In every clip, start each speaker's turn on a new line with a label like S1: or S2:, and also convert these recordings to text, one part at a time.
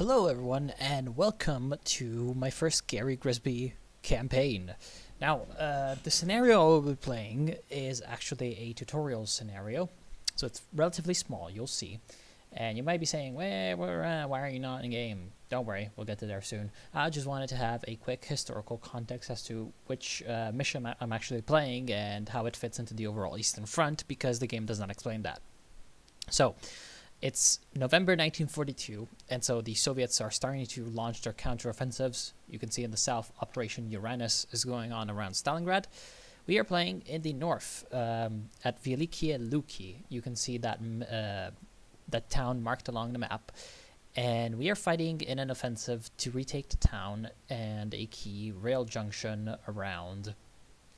S1: Hello everyone, and welcome to my first Gary Grisby campaign. Now, the scenario I will be playing is actually a tutorial scenario, so it's relatively small, you'll see. And you might be saying, why are you not in game? Don't worry, we'll get to there soon. I just wanted to have a quick historical context as to which mission I'm actually playing and how it fits into the overall Eastern Front, because the game does not explain that. So, it's November 1942, and so the Soviets are starting to launch their counteroffensives. You can see in the south, Operation Uranus is going on around Stalingrad. We are playing in the north, at Velikie Luki. You can see that that town marked along the map, and we are fighting in an offensive to retake the town and a key rail junction around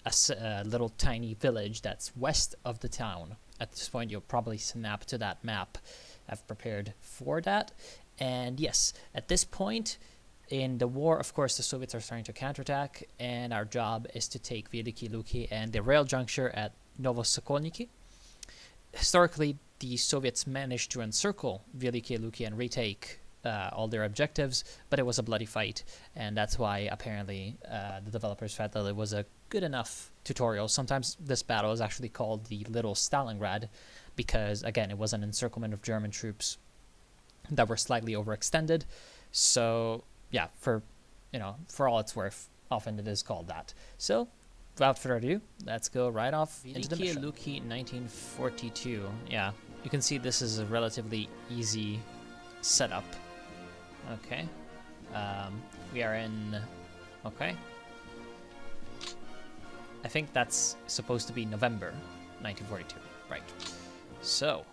S1: a little tiny village that's west of the town. At this point, you'll probably snap to that map. I've prepared for that. And yes, at this point in the war, of course, the Soviets are starting to counterattack, and our job is to take Velikie Luki and the rail juncture at Novosokolniki. Historically, the Soviets managed to encircle Velikie Luki and retake all their objectives, but it was a bloody fight, and that's why apparently the developers felt that it was a good enough tutorial. Sometimes this battle is actually called the Little Stalingrad, because again, it was an encirclement of German troops that were slightly overextended. So yeah, for all it's worth, often it is called that. So without further ado, let's go right off into the mission. Luki 1942. Yeah, you can see this is a relatively easy setup. Okay, we are in. Okay, I think that's supposed to be November 1942, right? So,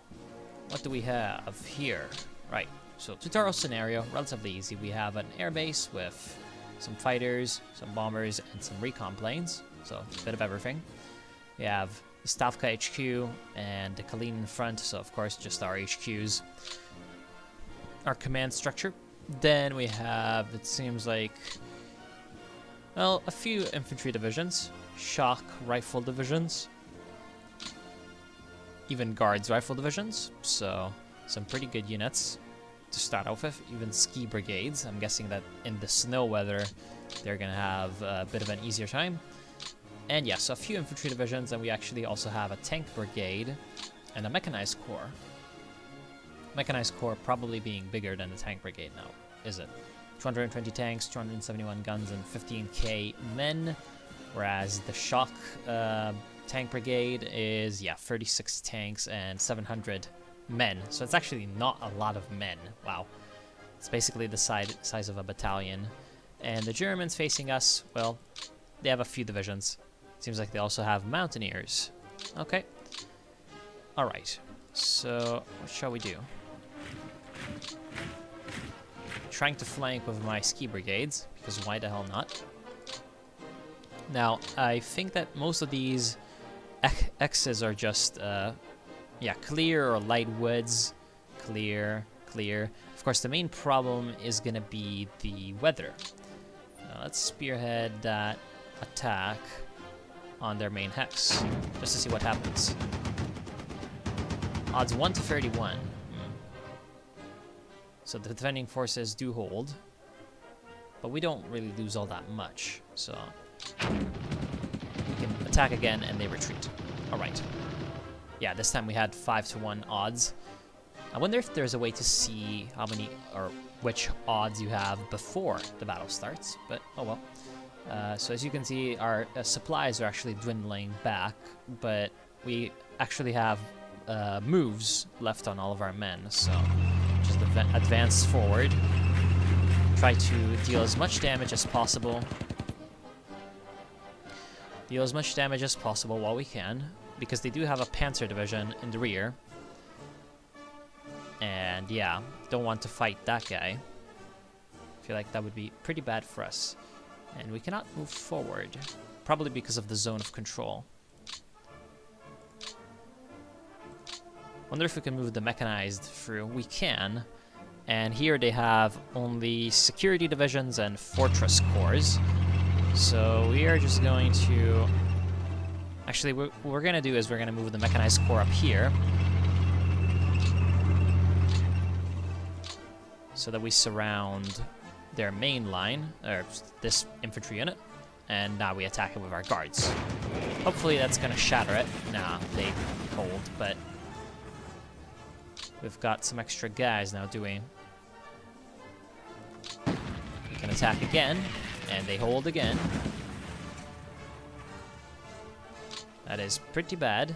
S1: what do we have here? Right, so tutorial scenario, relatively easy. We have an airbase with some fighters, some bombers, and some recon planes. So, a bit of everything. We have the Stavka HQ and the Kalinin front, so of course just our HQs. Our command structure. Then we have, it seems like, well, a few infantry divisions, shock rifle divisions, even guards rifle divisions, so some pretty good units to start off with. Even ski brigades. I'm guessing that in the snow weather they're gonna have a bit of an easier time. And yes, so a few infantry divisions, and we actually also have a tank brigade and a mechanized corps. Mechanized corps probably being bigger than the tank brigade now, is it? 220 tanks, 271 guns, and 15k men, whereas the shock tank brigade is, yeah, 36 tanks and 700 men. So it's actually not a lot of men. Wow. It's basically the size of a battalion. And the Germans facing us, well, they have a few divisions. Seems like they also have mountaineers. Okay. Alright. So, what shall we do? Trying to flank with my ski brigades, because why the hell not? Now, I think that most of these X's are just, yeah, clear or light woods. Clear, clear. Of course, the main problem is going to be the weather. Now, let's spearhead that attack on their main hex, just to see what happens. Odds 1 to 31. So the defending forces do hold, but we don't really lose all that much. So we can attack again and they retreat. Alright. Yeah, this time we had 5 to 1 odds. I wonder if there's a way to see how many or which odds you have before the battle starts, but oh well. So as you can see, our supplies are actually dwindling back, but we actually have moves left on all of our men, so just advance forward. Try to deal as much damage as possible. Deal as much damage as possible while we can, because they do have a panzer division in the rear. And yeah, don't want to fight that guy. I feel like that would be pretty bad for us. And we cannot move forward, probably because of the zone of control. Wonder if we can move the mechanized through. We can. And here they have only security divisions and fortress corps. So we are just going to... Actually, what we're going to do is we're going to move the mechanized corps up here. so that we surround their main line, or this infantry unit, and now we attack it with our guards. Hopefully that's gonna shatter it. Nah, they hold, but we've got some extra guys now, do we? We can attack again, and they hold again. That is pretty bad.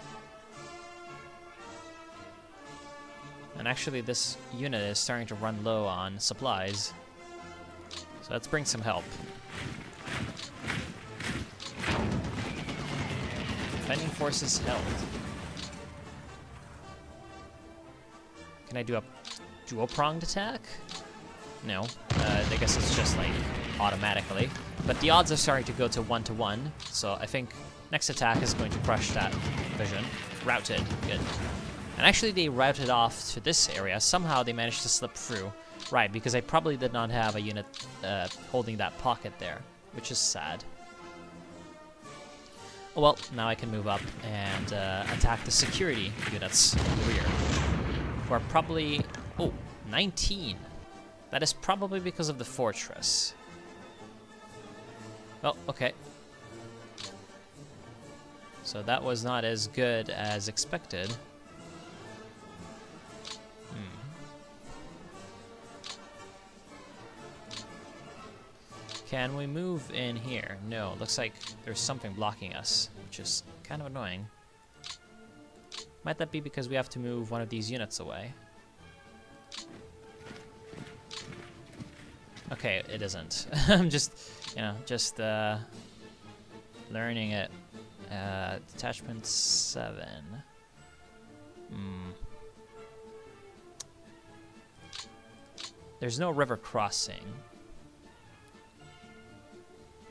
S1: And actually this unit is starting to run low on supplies. So let's bring some help. Defending forces held. Can I do a dual-pronged attack? No. I guess it's just like automatically. But the odds are starting to go to 1-to-1, so I think next attack is going to crush that vision. Routed. Good. And actually they routed off to this area. Somehow they managed to slip through. Right, because I probably did not have a unit holding that pocket there, which is sad. Oh, well, now I can move up and attack the security units in the rear. Who are probably... Oh, 19. That is probably because of the fortress. Oh, okay. So that was not as good as expected. Can we move in here? No, looks like there's something blocking us, which is kind of annoying. Might that be because we have to move one of these units away? Okay, it isn't. I'm just, you know, just learning it. Detachment 7. There's no river crossing.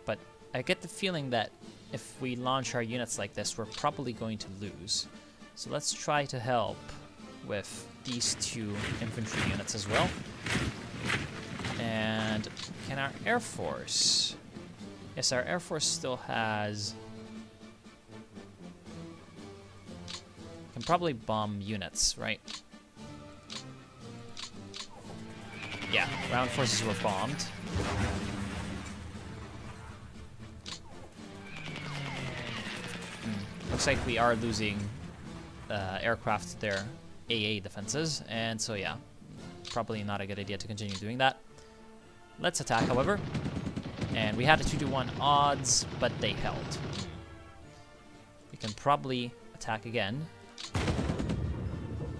S1: But I get the feeling that if we launch our units like this, we're probably going to lose. So let's try to help with these 2 infantry units as well. And can our Air Force... Yes, our Air Force still has... Can probably bomb units, right? Yeah, ground forces were bombed. Looks like we are losing aircraft to their AA defenses, and so yeah, probably not a good idea to continue doing that. Let's attack, however, and we had a 2-to-1 odds, but they held. We can probably attack again.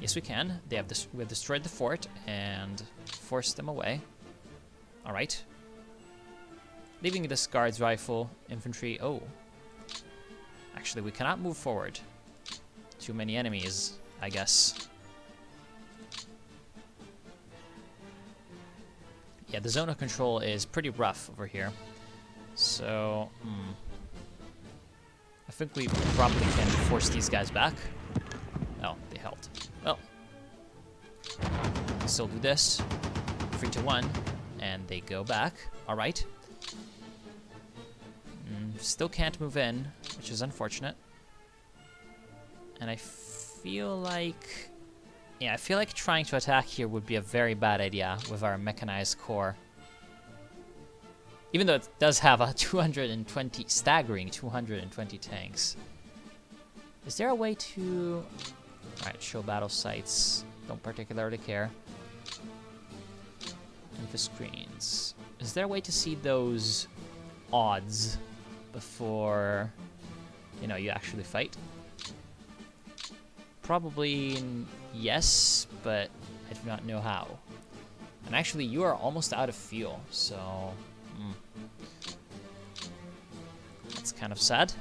S1: Yes, we can. We have destroyed the fort and forced them away. All right. Leaving this guard's rifle, infantry. Oh. Actually, we cannot move forward. Too many enemies, I guess. Yeah, the zone of control is pretty rough over here. So, I think we probably can force these guys back. Oh, they held. Well, we can still do this. 3-to-1, and they go back. All right. Still can't move in, which is unfortunate. And I feel like... Yeah, I feel like trying to attack here would be a very bad idea with our mechanized corps. Even though it does have a staggering 220 tanks. Is there a way to... Alright, show battle sites. Don't particularly care. Info screens. Is there a way to see those odds before, you know, you actually fight? Probably yes, but I do not know how. And actually, you are almost out of fuel, so that's kind of sad.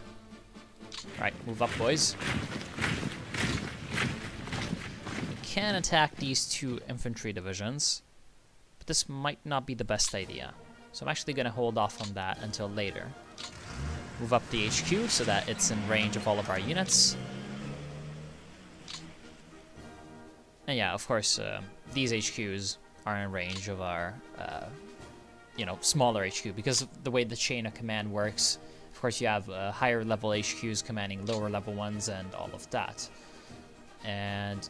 S1: All right, move up, boys. We can attack these 2 infantry divisions, but this might not be the best idea. So I'm actually going to hold off on that until later. Move up the HQ so that it's in range of all of our units. And yeah, of course, these HQs are in range of our, you know, smaller HQ, because of the way the chain of command works. Of course, you have higher level HQs commanding lower level ones and all of that. And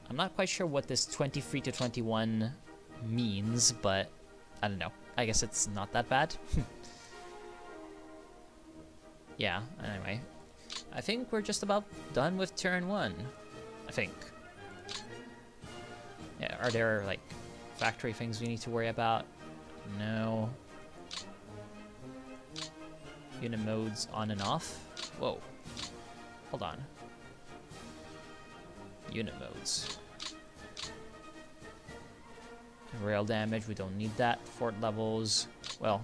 S1: I'm not quite sure what this 23-to-21 means, but I don't know. I guess it's not that bad. Yeah, anyway. I think we're just about done with turn 1. I think. Yeah, are there, like, factory things we need to worry about? No. Unit modes on and off. Whoa. Hold on. Unit modes. Rail damage, we don't need that. Fort levels. Well,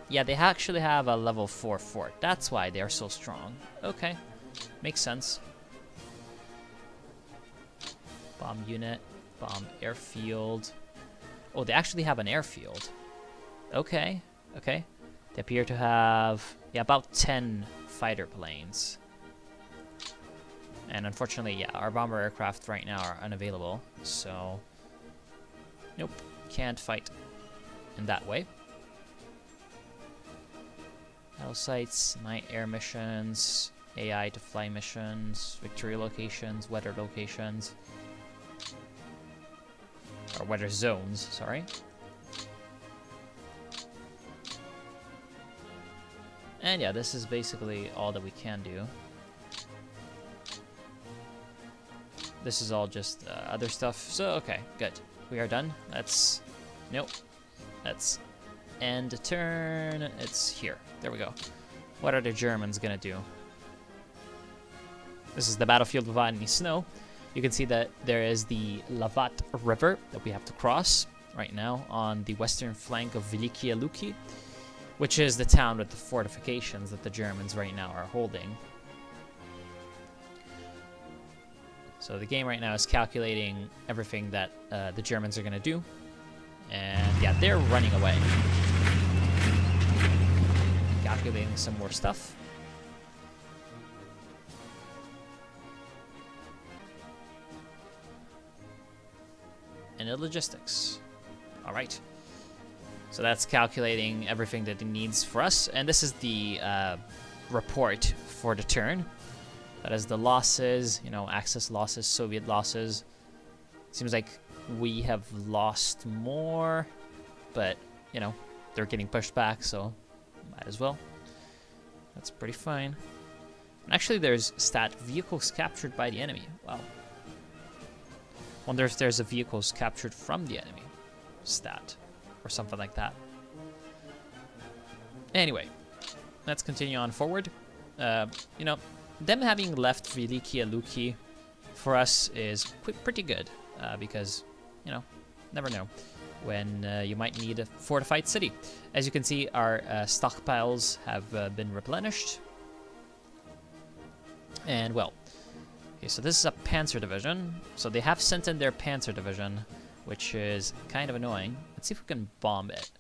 S1: yeah, they actually have a level 4 fort. That's why they're so strong. Okay. Makes sense. Bomb unit. Bomb airfield. Oh, they actually have an airfield. Okay. Okay. They appear to have, yeah, about 10 fighter planes. And unfortunately, yeah, our bomber aircraft right now are unavailable. So, nope. Can't fight in that way. Battle sites, night air missions, AI to fly missions, victory locations, weather locations. Or weather zones, sorry. And yeah, this is basically all that we can do. This is all just other stuff. So, okay, good. We are done. Let's... Nope. Let's end turn. It's here. There we go. What are the Germans gonna do? This is the battlefield without any snow. You can see that there is the Lavat River that we have to cross right now on the western flank of Velikia Luki, which is the town with the fortifications that the Germans right now are holding. So the game right now is calculating everything that the Germans are going to do. And yeah, they're running away. Calculating some more stuff. And the logistics. All right. So that's calculating everything that it needs for us. And this is the report for the turn. That is the losses, you know, Axis losses, Soviet losses. Seems like we have lost more, but, you know, they're getting pushed back, so might as well. That's pretty fine. And actually, there's stat vehicles captured by the enemy. Wow. Wonder if there's a vehicles captured from the enemy stat or something like that. Anyway, let's continue on forward. You know, them having left Velikia Luki for us is pretty good because, you know, never know when you might need a fortified city. As you can see, our stockpiles have been replenished. And, well, okay, so this is a Panzer Division. So they have sent in their Panzer Division, which is kind of annoying. Let's see if we can bomb it.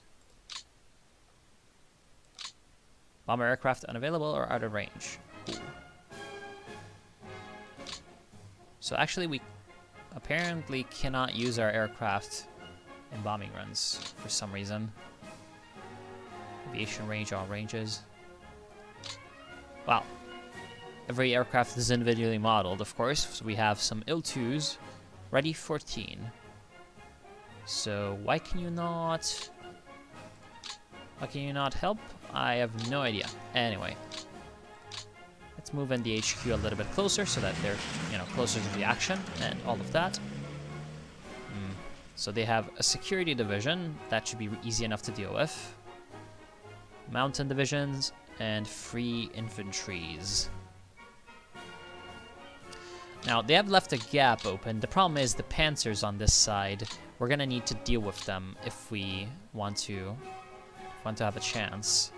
S1: Bomber aircraft unavailable or out of range. Cool. So actually we apparently cannot use our aircraft in bombing runs for some reason. Aviation range, all ranges. Wow. Every aircraft is individually modeled, of course. So we have some IL-2s, ready 14. So why can you not help? I have no idea. Anyway. Let's move in the HQ a little bit closer so that they're, you know, closer to the action and all of that. So they have a security division. That should be easy enough to deal with. Mountain divisions and free infantries. Now, they have left a gap open. The problem is the panzers on this side. We're going to need to deal with them if we want to have a chance.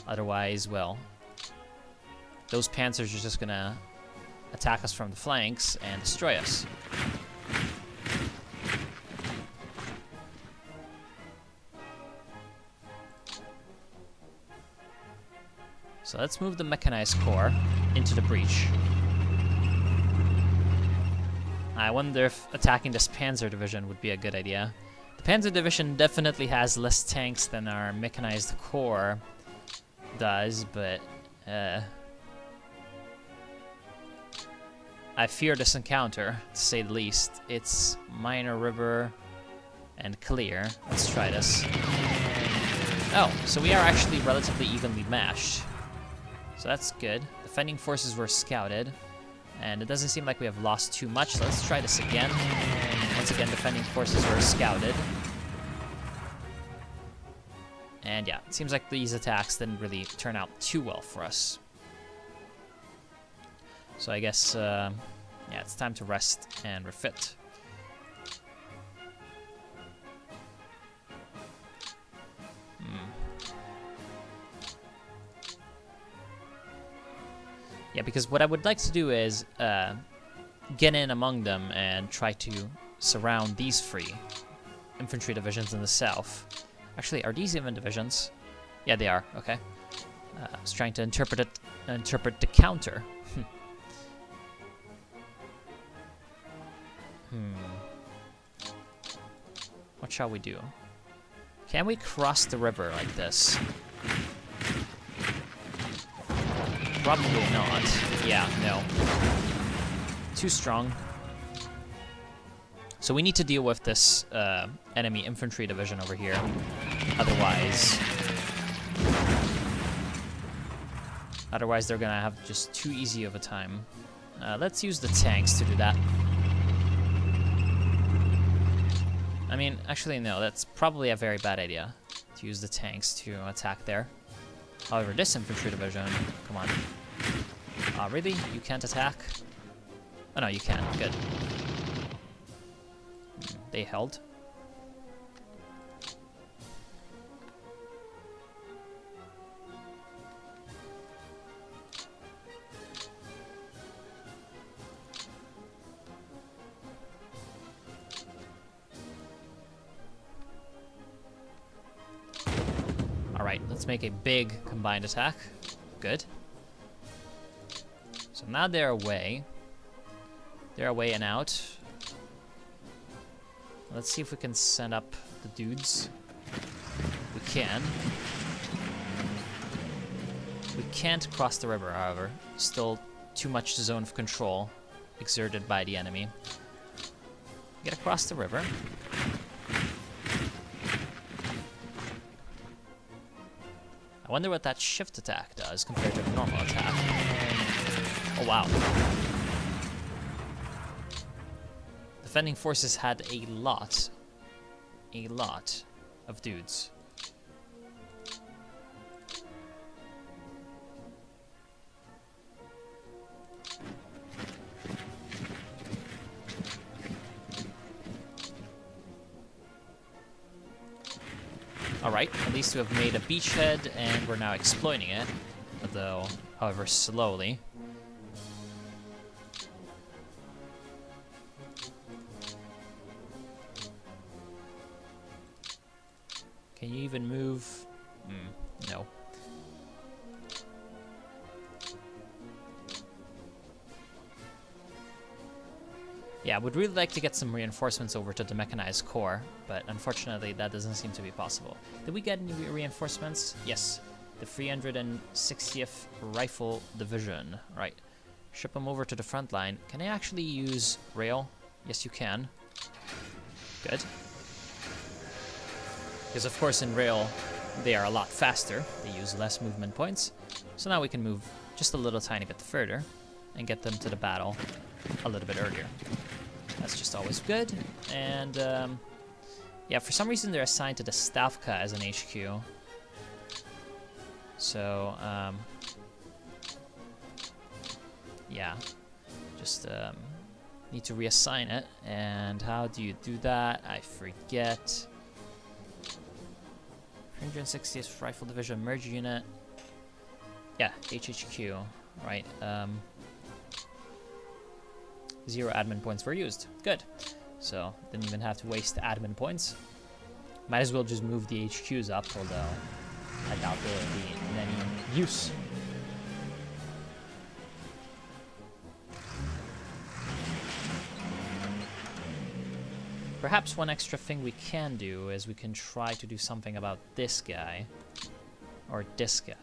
S1: Otherwise, well, those panzers are just going to attack us from the flanks and destroy us. So let's move the mechanized corps into the breach. I wonder if attacking this Panzer Division would be a good idea. The Panzer Division definitely has less tanks than our mechanized corps does, but I fear this encounter, to say the least. It's Minor River. and clear. Let's try this. Oh, so we are actually relatively evenly matched. So that's good. Defending forces were scouted, and it doesn't seem like we have lost too much, so let's try this again. Once again, defending forces were scouted. And yeah, it seems like these attacks didn't really turn out too well for us. So I guess, yeah, it's time to rest and refit. Yeah, because what I would like to do is get in among them and try to surround these 3 infantry divisions in the south. Actually, are these even divisions? Yeah, they are. Okay. I was trying to interpret the counter. What shall we do? Can we cross the river like this? Probably not. Yeah, no. Too strong. So we need to deal with this enemy infantry division over here. Otherwise they're gonna have just too easy of a time. Let's use the tanks to do that. I mean, actually no, that's probably a very bad idea to use the tanks to attack there. However, this infantry division, come on. Really? You can't attack? Oh no, you can. Good. They held. Alright, let's make a big combined attack. Good. So now they're away. They're away and out. Let's see if we can send up the dudes. We can. We can't cross the river, however. Still too much zone of control exerted by the enemy. Get across the river. I wonder what that shift attack does compared to a normal attack. Oh, wow. Defending forces had a lot of dudes. Alright, at least we have made a beachhead and we're now exploiting it, although, however, slowly. Can you even move? No. Yeah, I would really like to get some reinforcements over to the Mechanized Corps, but unfortunately that doesn't seem to be possible. Did we get any reinforcements? Yes. The 360th Rifle Division. Right. Ship them over to the front line. Can I actually use rail? Yes, you can. Good. Because of course in rail, they are a lot faster. They use less movement points. So now we can move just a little tiny bit further and get them to the battle a little bit earlier. That's just always good. And yeah, for some reason they're assigned to the Stavka as an HQ. So yeah, just need to reassign it. And how do you do that? I forget. 360th Rifle Division Merge Unit. Yeah, HHQ, right. 0 admin points were used. Good. So, didn't even have to waste admin points. Might as well just move the HQs up, although I doubt there will be in any use. Perhaps one extra thing we can do is we can try to do something about this guy. Or this guy.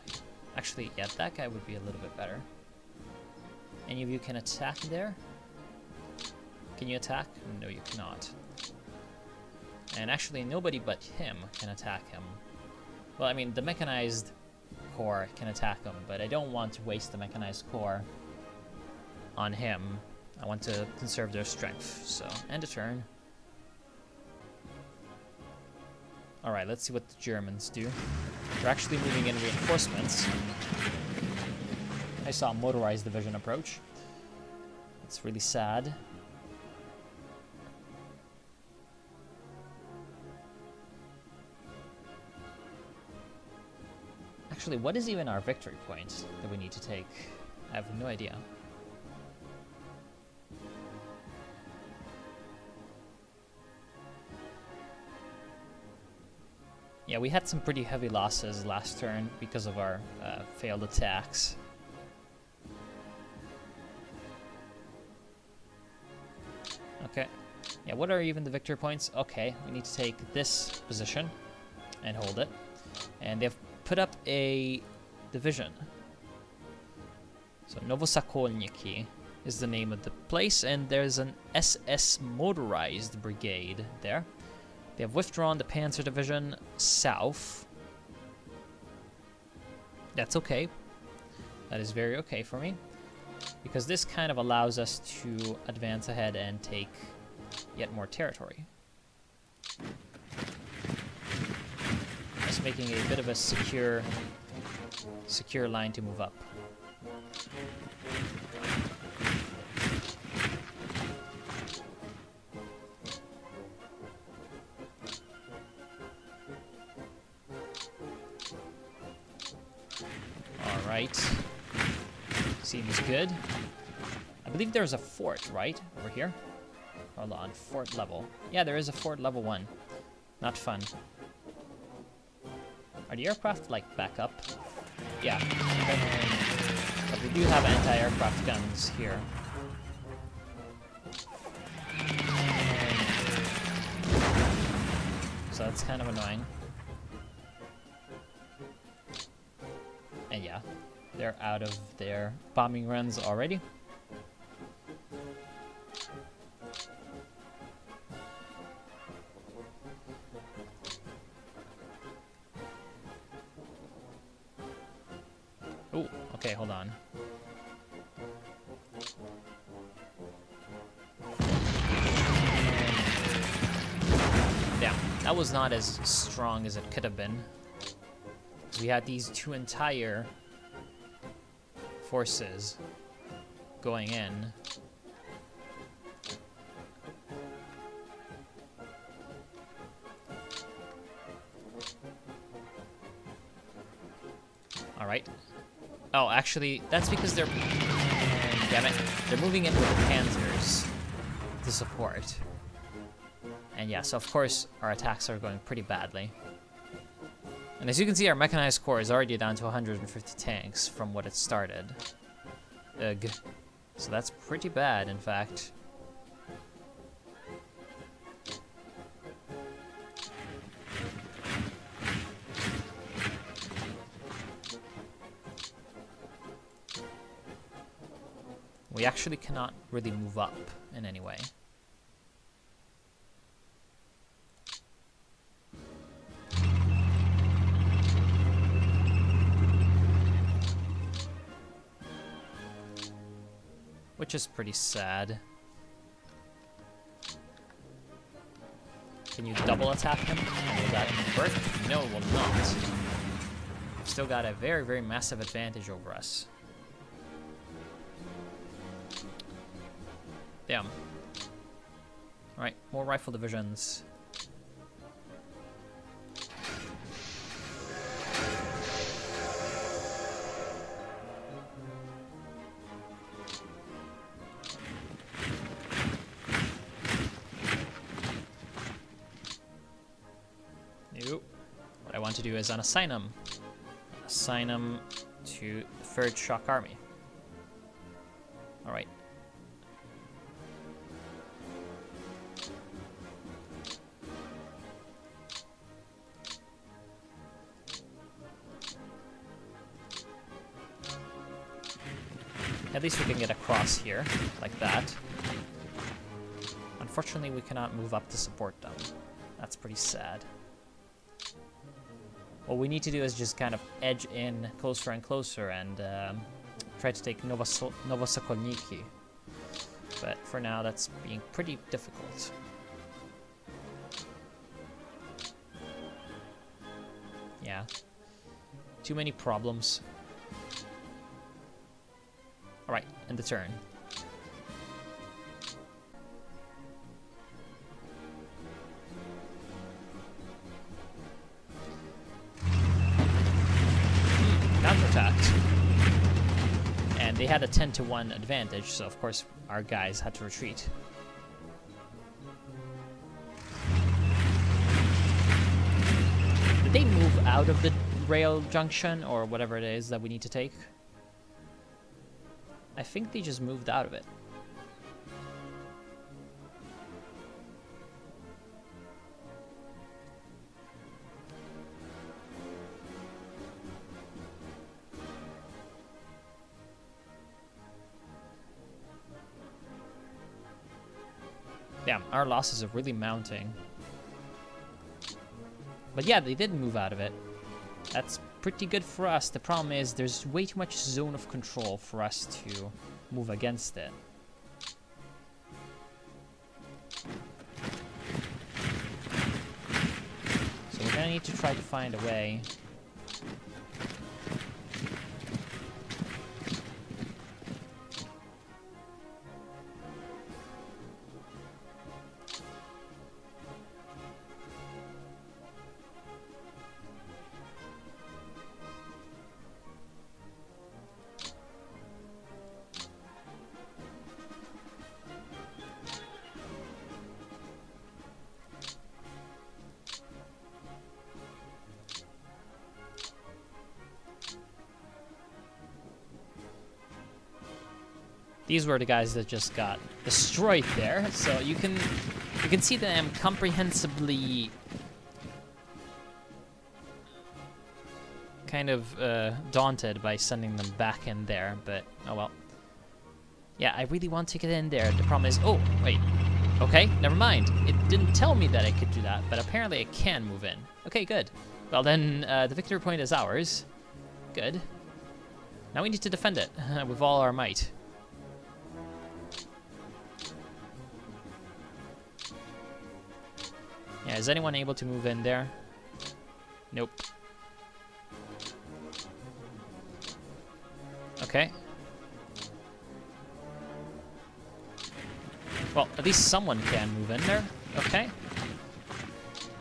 S1: Actually, yeah, that guy would be a little bit better. Any of you can attack there? Can you attack? No, you cannot. And actually, nobody but him can attack him. Well, I mean, the mechanized core can attack him, but I don't want to waste the mechanized core on him. I want to conserve their strength, so end a turn. Alright, let's see what the Germans do. They're actually moving in reinforcements. I saw a motorized division approach. It's really sad. Actually, what is even our victory point that we need to take? I have no idea. Yeah, we had some pretty heavy losses last turn because of our failed attacks. Okay. Yeah, what are even the victory points? Okay, we need to take this position and hold it. And they've put up a division. So Novosokolniki is the name of the place, and there's an SS motorized brigade there. They have withdrawn the Panzer Division south. That's okay. That is very okay for me, because this kind of allows us to advance ahead and take yet more territory. Just making a bit of a secure line to move up. Alright. Seems good. I believe there's a fort, right? Over here? Hold on, fort level. Yeah, there is a fort level 1. Not fun. Are the aircraft, like, back up? Yeah. But we do have anti-aircraft guns here. So that's kind of annoying. And yeah, they're out of their bombing runs already. Oh, okay, hold on. Damn, that was not as strong as it could have been. We had these two entire forces going in. All right. Oh, actually, that's because they're... Damn it. They're moving in with the Panzers to support. And yeah, so of course our attacks are going pretty badly. And as you can see, our mechanized corps is already down to 150 tanks from what it started. Ugh. So that's pretty bad, in fact. We actually cannot really move up in any way. Which is pretty sad. Can you double attack him? Will that work? No, it will not. We've still got a very, very massive advantage over us. Damn. Alright, more rifle divisions. Nope. What I want to do is unassign them. Assign them to the 3rd Shock Army. Alright. At least we can get across here, like that. Unfortunately, we cannot move up to support them. That's pretty sad. What we need to do is just kind of edge in closer and closer and try to take Novosokolniki. But for now, that's being pretty difficult. Yeah. Too many problems. Alright, end the turn. Counterattacked. And they had a 10-to-1 advantage, so of course our guys had to retreat. Did they move out of the rail junction or whatever it is that we need to take? I think they just moved out of it. Damn, our losses are really mounting. But yeah, they did move out of it. That's pretty good for us. The problem is there's way too much zone of control for us to move against it. So we're gonna need to try to find a way. These were the guys that just got destroyed there, so you can see that I'm comprehensively kind of daunted by sending them back in there, but oh well. Yeah, I really want to get in there. The problem is, oh wait, okay, never mind. It didn't tell me that I could do that, but apparently I can move in. Okay, good. Well then, the victory point is ours. Good. Now we need to defend it with all our might. Yeah, is anyone able to move in there? Nope. Okay. Well, at least someone can move in there. Okay.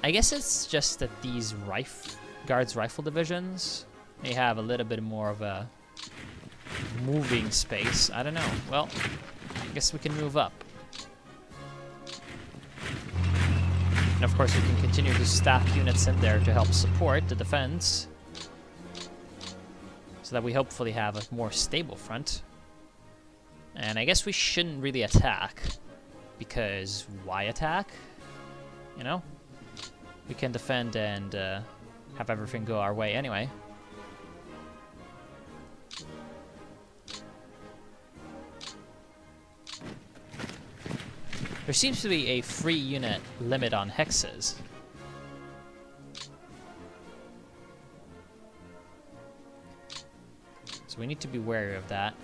S1: I guess it's just that these guards rifle divisions may have a little bit more of a moving space. I don't know. Well, I guess we can move up. And of course, we can continue to stack units in there to help support the defense, so that we hopefully have a more stable front. And I guess we shouldn't really attack, because why attack? You know? We can defend and have everything go our way anyway. There seems to be a free unit limit on hexes. So we need to be wary of that.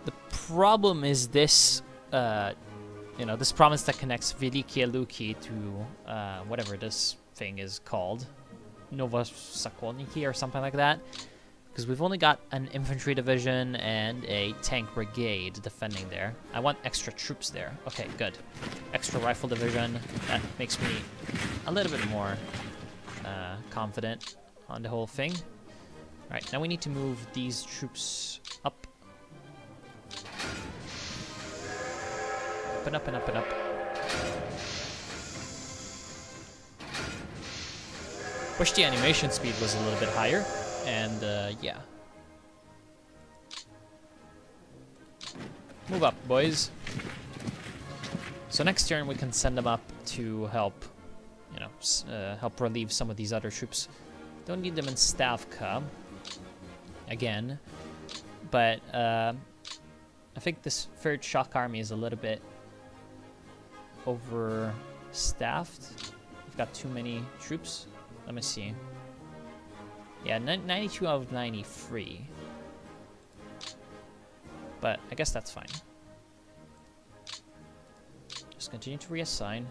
S1: The problem is this, you know, this province that connects Velikie Luki to whatever this thing is called, Novosokolniki or something like that, because we've only got an infantry division and a tank brigade defending there. I want extra troops there. Okay, good. Extra rifle division. That makes me a little bit more confident on the whole thing. All right, now we need to move these troops up. Up and up and up and up. Wish the animation speed was a little bit higher, and yeah. Move up, boys. So next turn we can send them up to help, you know, help relieve some of these other troops. Don't need them in Stavka. Again. But, I think this third shock army is a little bit overstaffed. We've got too many troops. Let me see. Yeah, 92 out of 93. But I guess that's fine. Just continue to reassign.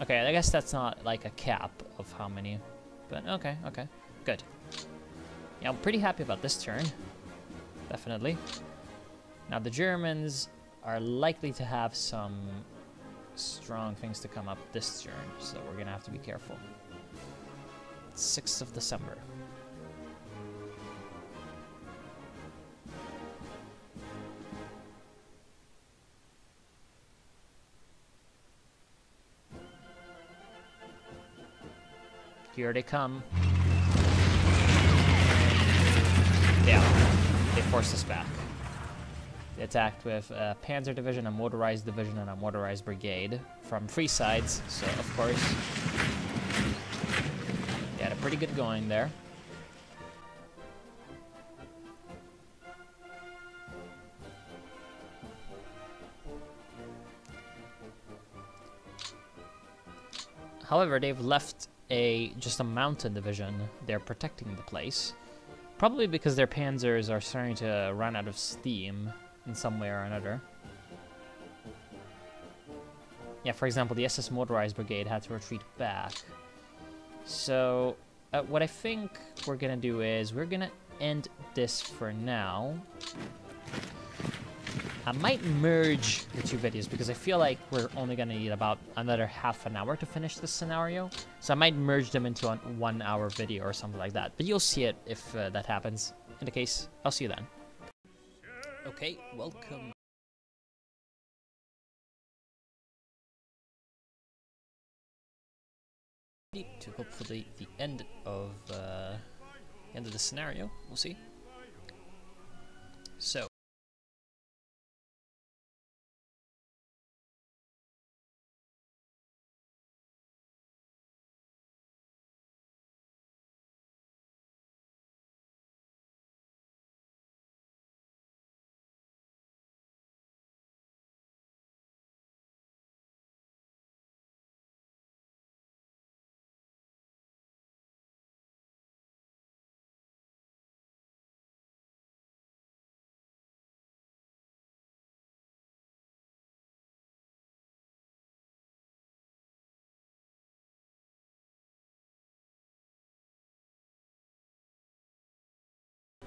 S1: Okay, I guess that's not like a cap of how many. But okay, okay. Good. Yeah, I'm pretty happy about this turn. Definitely. Now the Germans are likely to have some strong things to come up this turn, so we're gonna have to be careful. 6th of December. Here they come. Yeah, they forced us back. They attacked with a Panzer Division, a Motorized Division, and a Motorized Brigade from 3 sides, so of course they had a pretty good going there. However, they've left just a mountain division. They're protecting the place. Probably because their panzers are starting to run out of steam in some way or another. Yeah, for example, the SS Motorized Brigade had to retreat back. So, what I think we're gonna do is we're gonna end this for now. I might merge the 2 videos because I feel like we're only gonna need about another half an hour to finish this scenario. So I might merge them into a 1-hour video or something like that. But you'll see it if that happens. In the case, I'll see you then. Okay, welcome. To hopefully the end of the scenario. We'll see. So.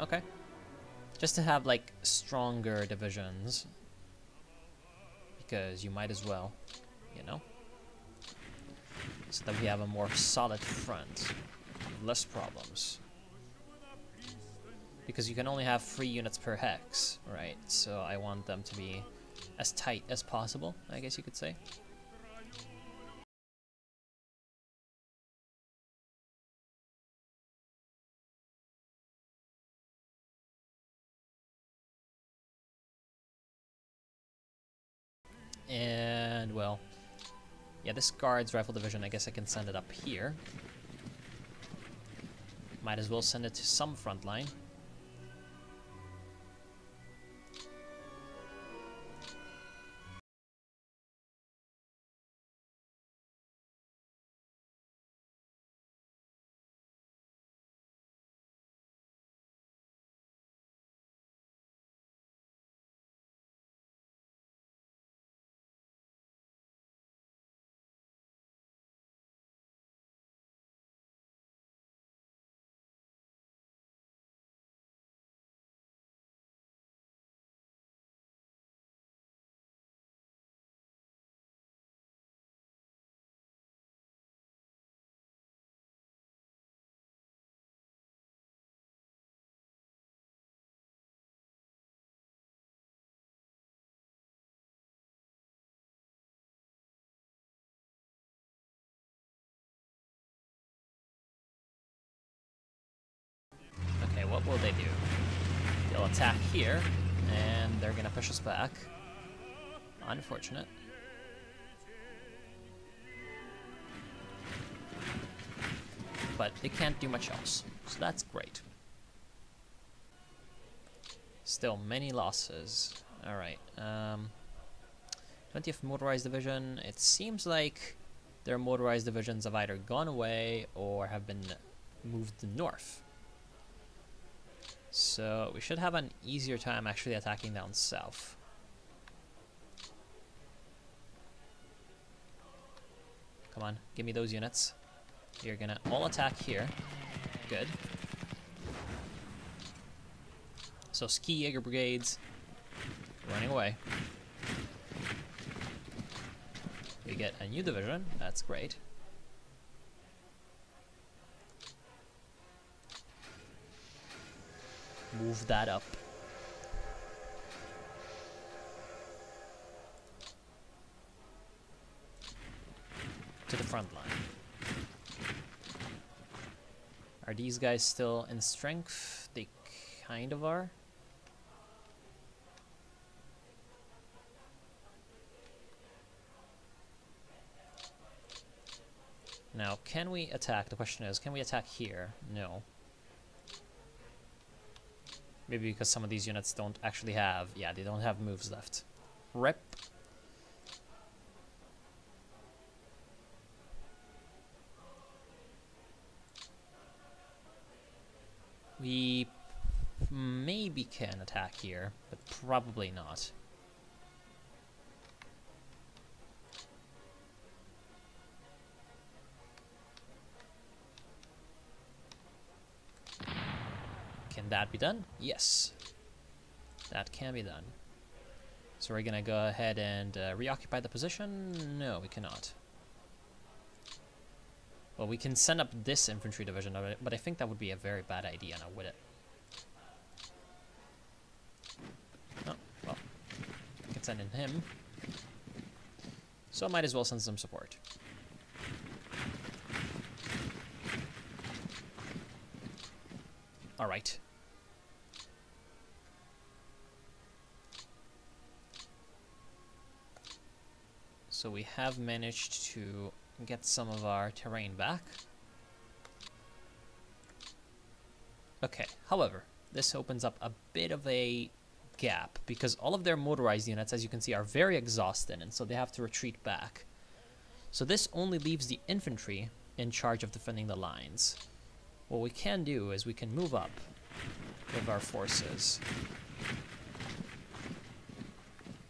S1: Okay. Just to have, like, stronger divisions. Because you might as well, you know? So that we have a more solid front. Less problems. Because you can only have 3 units per hex, right? So I want them to be as tight as possible, I guess you could say. And, well, yeah, this Guards Rifle Division, I guess I can send it up here. Might as well send it to some front line. Okay, what will they do? They'll attack here, and they're gonna push us back. Unfortunate. but they can't do much else. So that's great. Still many losses. Alright. 20th Motorized Division. It seems like their motorized divisions have either gone away or have been moved north. So we should have an easier time actually attacking down south. Come on, give me those units. You're gonna all attack here. Good. So ski Jaeger brigades running away. We get a new division. That's great. Move that up. To the front line. Are these guys still in strength? They kind of are. Now, can we attack? The question is, can we attack here? No. Maybe because some of these units don't actually have... Yeah, they don't have moves left. Rip. We maybe can attack here, but probably not. Can that be done? Yes. That can be done. So we're gonna go ahead and reoccupy the position? No, we cannot. Well, we can send up this infantry division, but I think that would be a very bad idea now, would it? Oh, well. I can send in him. So I might as well send some support. Alright. So we have managed to get some of our terrain back. Okay, however, this opens up a bit of a gap because all of their motorized units, as you can see, are very exhausted, and so they have to retreat back. So this only leaves the infantry in charge of defending the lines. What we can do is we can move up with our forces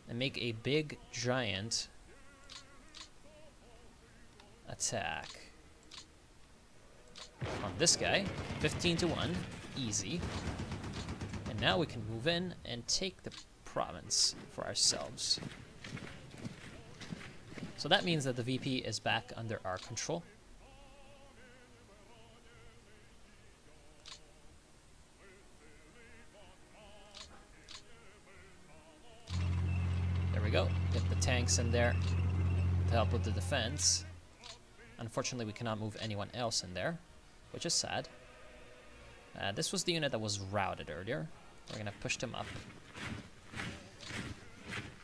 S1: and make a big, giant attack on this guy. 15-1, easy. And now we can move in and take the province for ourselves. So that means that the VP is back under our control. There we go. Get the tanks in there to help with the defense. Unfortunately, we cannot move anyone else in there, which is sad. This was the unit that was routed earlier. We're gonna push them up.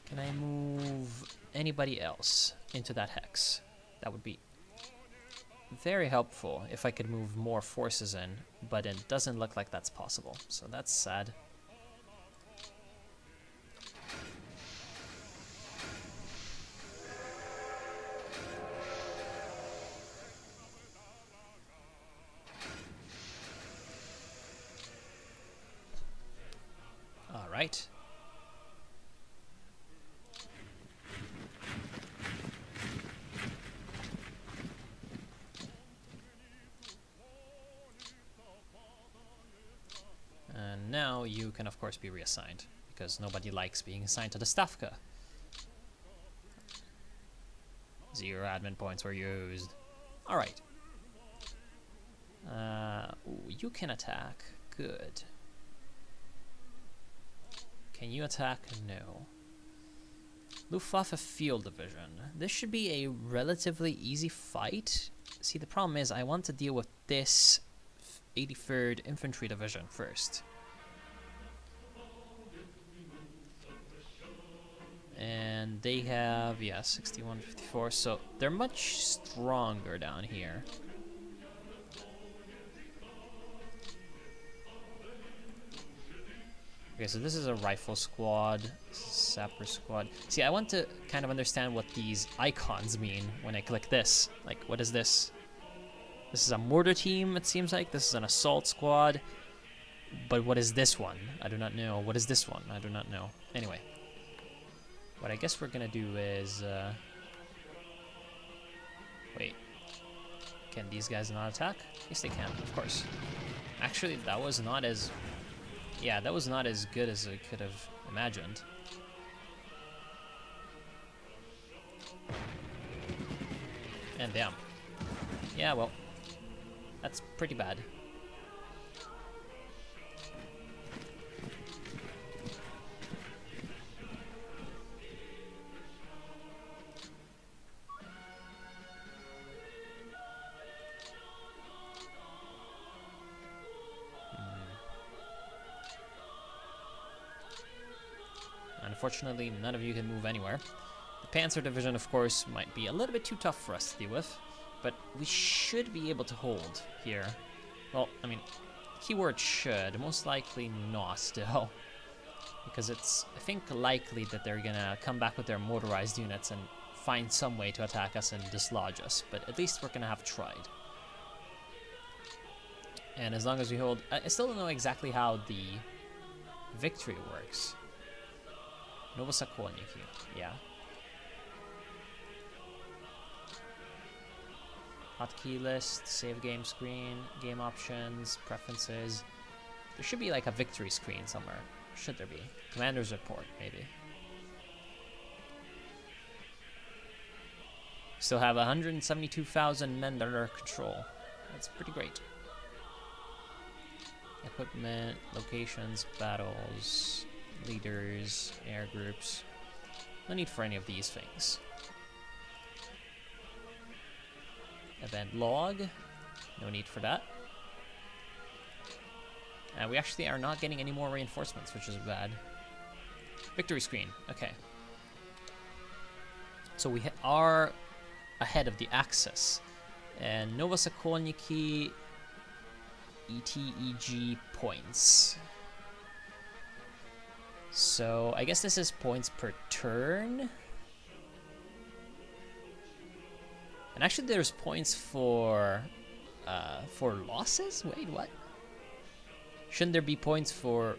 S1: Can I move anybody else into that hex? That would be very helpful if I could move more forces in, but it doesn't look like that's possible, so that's sad. Right. And now you can of course be reassigned, because nobody likes being assigned to the Stavka. 0 admin points were used. Alright. You can attack. Good. Can you attack? No. Luftwaffe Field Division. This should be a relatively easy fight. See, the problem is I want to deal with this 83rd Infantry Division first. And they have, yeah, 61, 54, so they're much stronger down here. Okay, so this is a rifle squad, sapper squad. See, I want to kind of understand what these icons mean when I click this. Like, what is this? This is a mortar team, it seems like. This is an assault squad. But what is this one? I do not know. What is this one? I do not know. Anyway. What I guess we're gonna do is... wait. Can these guys not attack? Yes, they can, of course. Actually, that was not as... yeah, that was not as good as I could have imagined. And damn. Yeah, well, that's pretty bad. Unfortunately, none of you can move anywhere. The Panzer Division, of course, might be a little bit too tough for us to deal with, but we should be able to hold here. Well, I mean, keyword should, most likely not still, because it's, I think, likely that they're gonna come back with their motorized units and find some way to attack us and dislodge us, but at least we're gonna have tried. And as long as we hold, I still don't know exactly how the victory works. Novosakoniki, yeah. Hotkey list, save game screen, game options, preferences. There should be like a victory screen somewhere. Should there be? Commander's report, maybe. Still have 172,000 men under control. That's pretty great. Equipment, locations, battles, leaders, air groups. No need for any of these things. Event log. No need for that. We actually are not getting any more reinforcements, which is bad. Victory screen. Okay. So we are ahead of the Axis. And Novosakoniki ETEG points. So I guess this is points per turn. And actually there's points for losses? Wait, what? Shouldn't there be points for...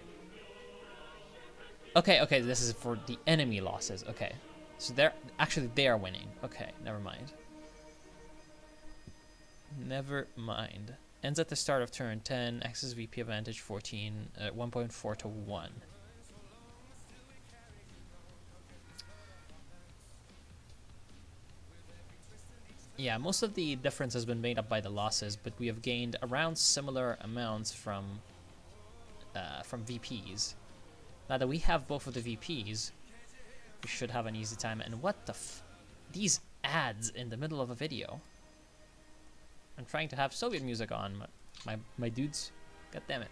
S1: Okay, this is for the enemy losses. Okay. So they are winning. Okay, never mind. Never mind. Ends at the start of turn 10, Axis VP advantage 14, 1.4 to 1. Yeah, most of the difference has been made up by the losses, but we have gained around similar amounts from VPs. Now that we have both of the VPs, we should have an easy time. And what the these ads in the middle of a video. I'm trying to have Soviet music on, my dudes. God damn it.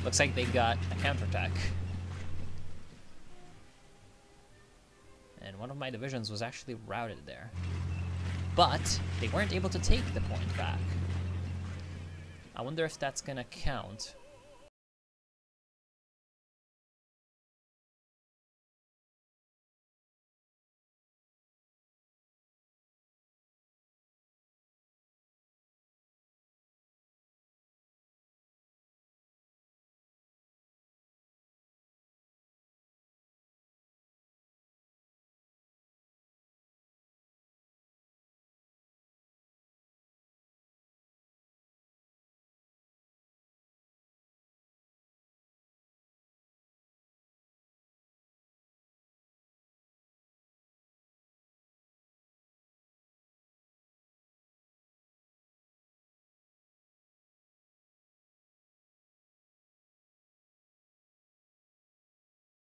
S1: Looks like they got a counterattack. And one of my divisions was actually routed there. But they weren't able to take the point back. I wonder if that's gonna count.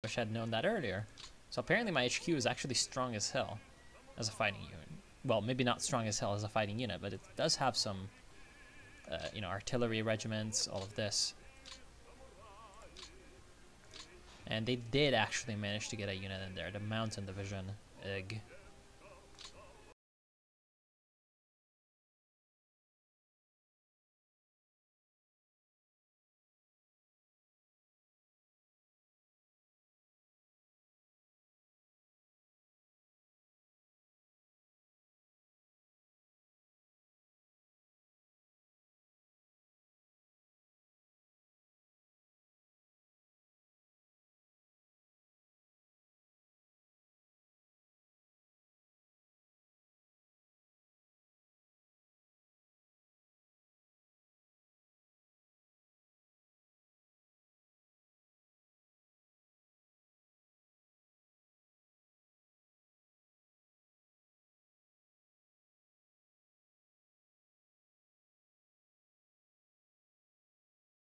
S1: Wish I'd known that earlier. So apparently my HQ is actually strong as hell as a fighting unit. well, maybe not strong as hell as a fighting unit, but it does have some, you know, artillery regiments, all of this. And they did actually manage to get a unit in there, the Mountain Division. Ugh.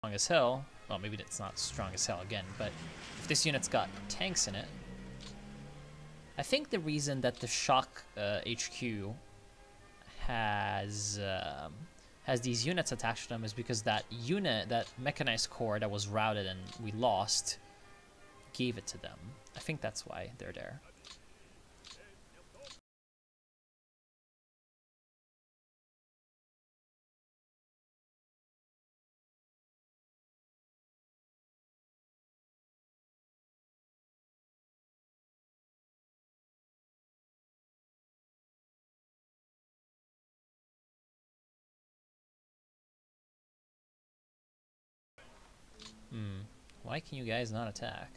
S1: Strong as hell. Well, maybe it's not strong as hell again, but if this unit's got tanks in it, I think the reason that the Shock HQ has these units attached to them is because that unit, that mechanized corps that was routed and we lost, gave it to them. I think that's why they're there. Why can you guys not attack?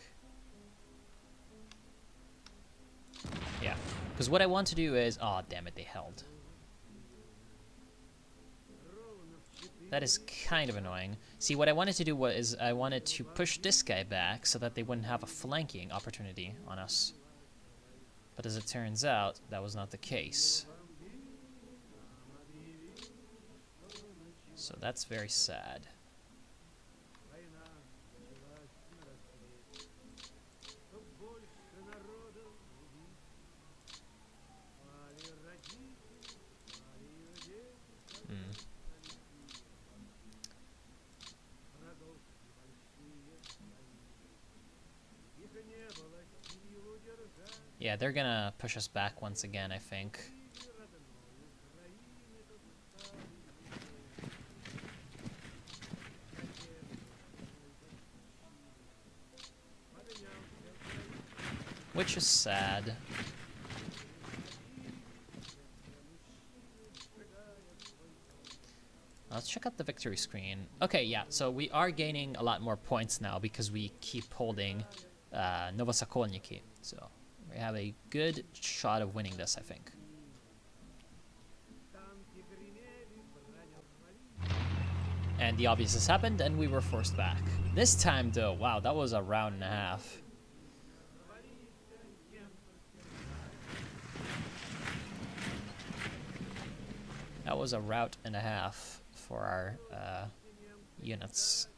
S1: Yeah, because what I want to do is... Oh, damn it, they held. That is kind of annoying. See, what I wanted to do was I wanted to push this guy back so that they wouldn't have a flanking opportunity on us. But as it turns out, that was not the case. So that's very sad. Yeah, they're gonna push us back once again, I think. Which is sad. Let's check out the victory screen. Okay, yeah, so we are gaining a lot more points now because we keep holding Novosokolniki. So we have a good shot of winning this, I think. And the obvious has happened, and we were forced back. This time, though, wow, that was a round and a half. That was a route and a half for our units.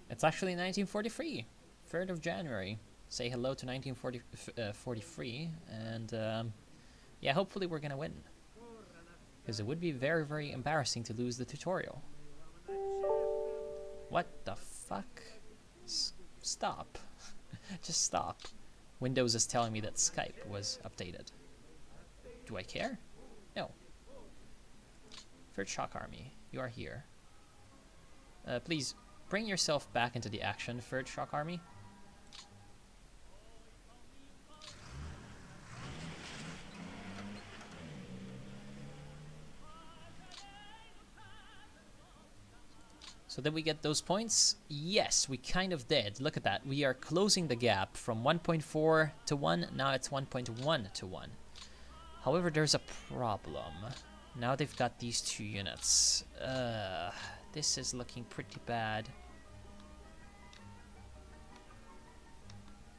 S1: It's actually 1943, 3rd of January. Say hello to 1943, and yeah, hopefully we're gonna win. Because it would be very, very embarrassing to lose the tutorial. What the fuck? Stop. Just stop. Windows is telling me that Skype was updated. Do I care? No. 3rd Shock Army, you are here. Please, bring yourself back into the action, 3rd Shock Army. So did we get those points? Yes, we kind of did. Look at that. We are closing the gap from 1.4 to 1. Now it's 1.1 to 1. However, there's a problem. Now they've got these 2 units. This is looking pretty bad.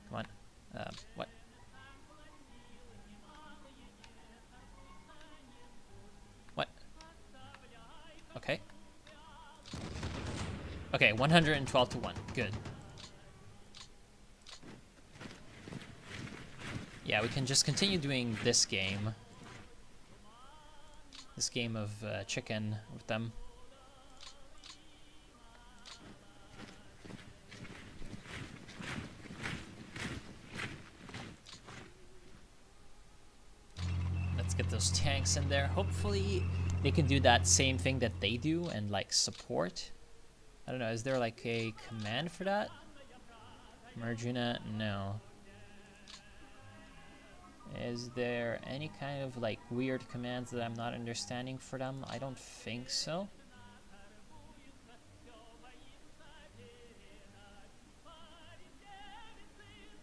S1: Come on. What? What? Okay. Okay, 112 to 1. Good. Yeah, we can just continue doing this game. This game of chicken with them. Let's get those tanks in there. Hopefully they can do that same thing that they do and like support. I don't know, is there like a command for that? Marjuna? No. Is there any kind of like weird commands that I'm not understanding for them? I don't think so.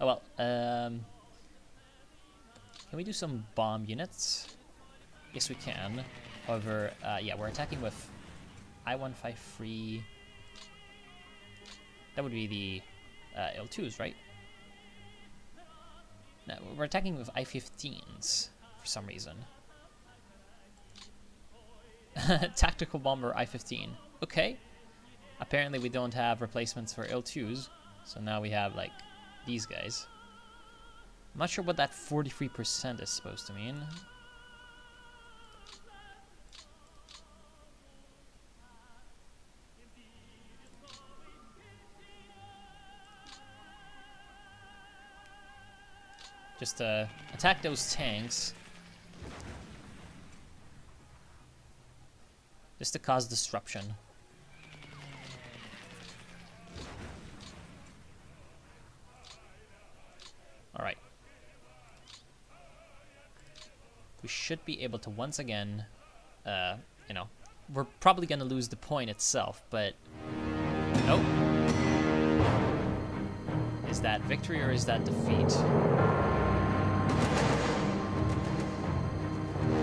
S1: Oh well, can we do some bomb units? Yes, we can. However, yeah, we're attacking with I-153. That would be the L2s, right? No, we're attacking with I-15s for some reason. Tactical bomber I-15. Okay. Apparently we don't have replacements for L2s, so now we have like these guys. I'm not sure what that 43% is supposed to mean. Just attack those tanks. Just to cause disruption. Alright. We should be able to once again, you know, we're probably going to lose the point itself, but nope. Is that victory or is that defeat?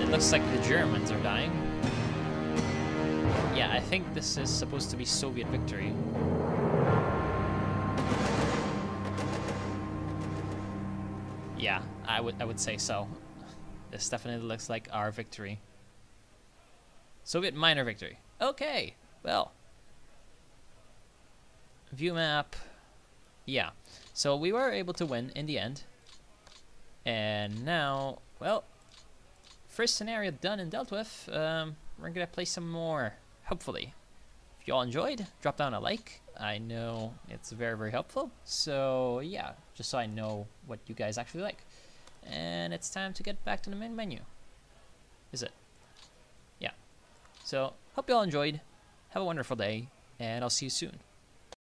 S1: It looks like the Germans are dying. Yeah, I think this is supposed to be Soviet victory. Yeah, I would say so. This definitely looks like our victory. Soviet minor victory. Okay, well. View map. Yeah, so we were able to win in the end. And now, well, first scenario done and dealt with. We're gonna play some more, hopefully. If y'all enjoyed, drop down a like. I know it's very, very helpful. So yeah, just so I know what you guys actually like. And it's time to get back to the main menu. Is it? Yeah. So, hope y'all enjoyed. Have a wonderful day, and I'll see you soon.